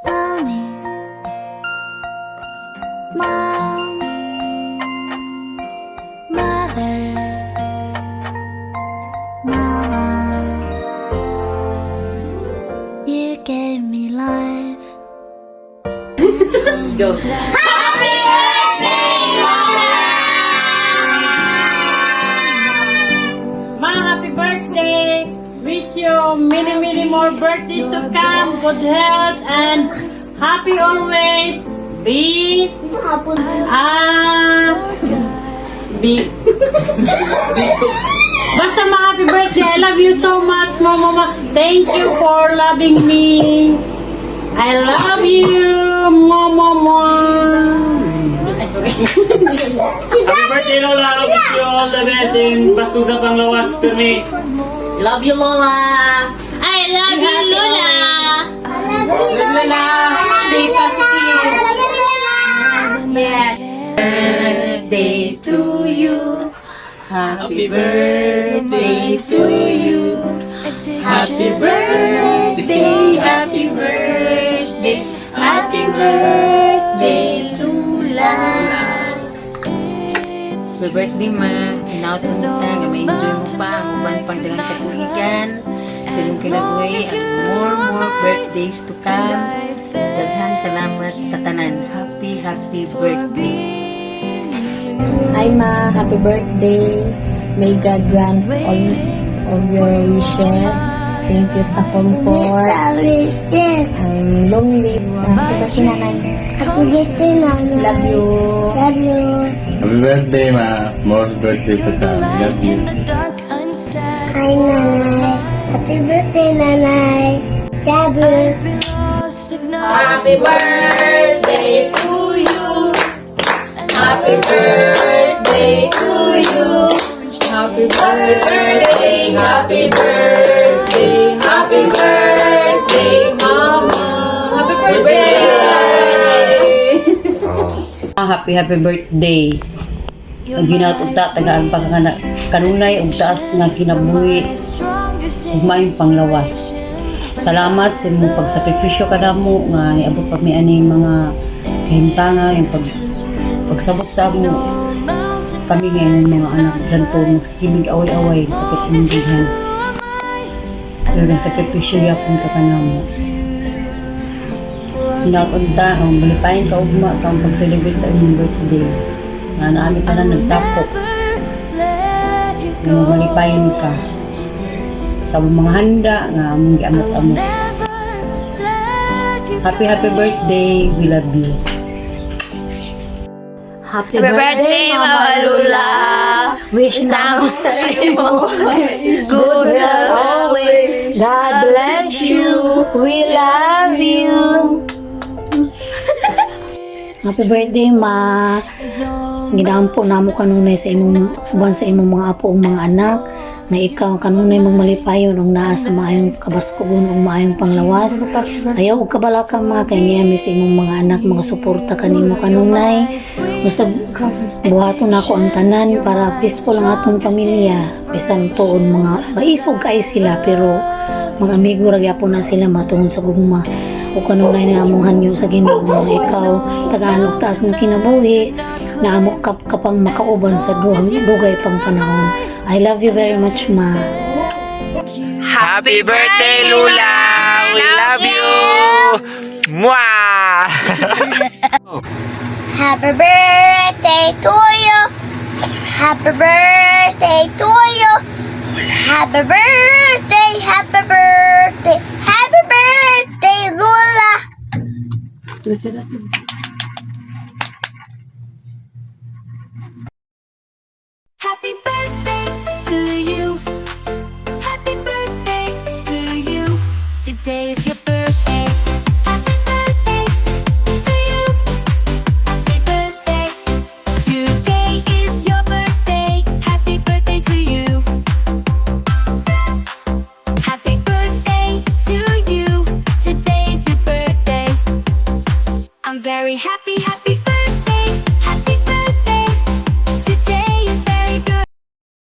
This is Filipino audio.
Mommy, Mom, Mother, Mama, you gave me life. Go. Ma, happy birthday! Wish you many more birthdays to come. Good health and happy always. Be Basta ma, happy birthday. I love you so much, Mama. Thank you for loving me. I love you, Mama. Happy birthday, Lola! Wish you all the best in Paskong sa Panglawas for me. Love you, Lola. I love you, Lola. Lola, stay positive. Yeah. Birthday to you. Happy birthday to you. Happy birthday, happy birthday, happy birthday to lahat. So birthday ma, hinautan mo ta, nga ma-enjoy mo pa ang uban pang dagang katuligan. Sa inyong kilabuhi, ang more birthdays to come. Daghang salamat sa tanan. Happy birthday. Hi Ma, happy birthday. May God grant all of your wishes. Thank you sa comfort. I'm lonely. Happy birthday nanay. Happy birthday, Nana. Love you. Love you. Happy birthday, ma. More birthday to come. Love you. Hi, Nanay. Happy birthday, Nanay. Love you. Happy birthday to you. Happy birthday to you. Happy birthday, happy birthday, happy birthday, Mama. Happy birthday. Happy birthday. Ang ginatugta tagaan pa kanunay ug taas nga kinabuhi ug maayong panglawas. Salamat sa imong pagsakripisyo kanamo nga niabot pa mi ani mga kahimtangan yung pagsabot sa amo kami ngayon mga anak santo magsikimig away-away sa katindihan. Pero nagsakripisyo yapon ka kanamo. Hinapunta ang malipayan ka ugma sa ang pag-celebrate sa inyong birthday. Nga namin ka na nagtapok. Nga malipayan ka sa mga handa nga among giamot-amot. Happy birthday, we love you. Happy birthday, Mama Lula. Wish na mo sa imo. Good health always. God bless you. We love you. Happy birthday, Ma. Ginampo na mo kanunay sa imong uban sa imong mga apo ug mga anak nga ikaw kanunay magmalipayon ug naa sa maayong kabaskugon ug maayong panglawas. Ayaw og kabalaka Ma kay ngiyami sa imong mga anak mga suporta kanimo kanunay. Usab buhaton nako ang tanan para peaceful ang atong pamilya. Bisan tuon mga maisog kay sila pero mga amigo ra gyapon na sila matungod sa gugma. O kanunay na among hanyo sa Ginoo nga ikaw tagaan og taas nga kinabuhi na amo kapang makauban sa dugay pang panahon. I love you very much, Ma. Happy birthday, Lula! We love you! Mwah! Happy birthday to you. Happy birthday to you. Happy birthday, happy birthday, happy birthday, Lola. Happy birthday to you. Happy birthday to you. Today's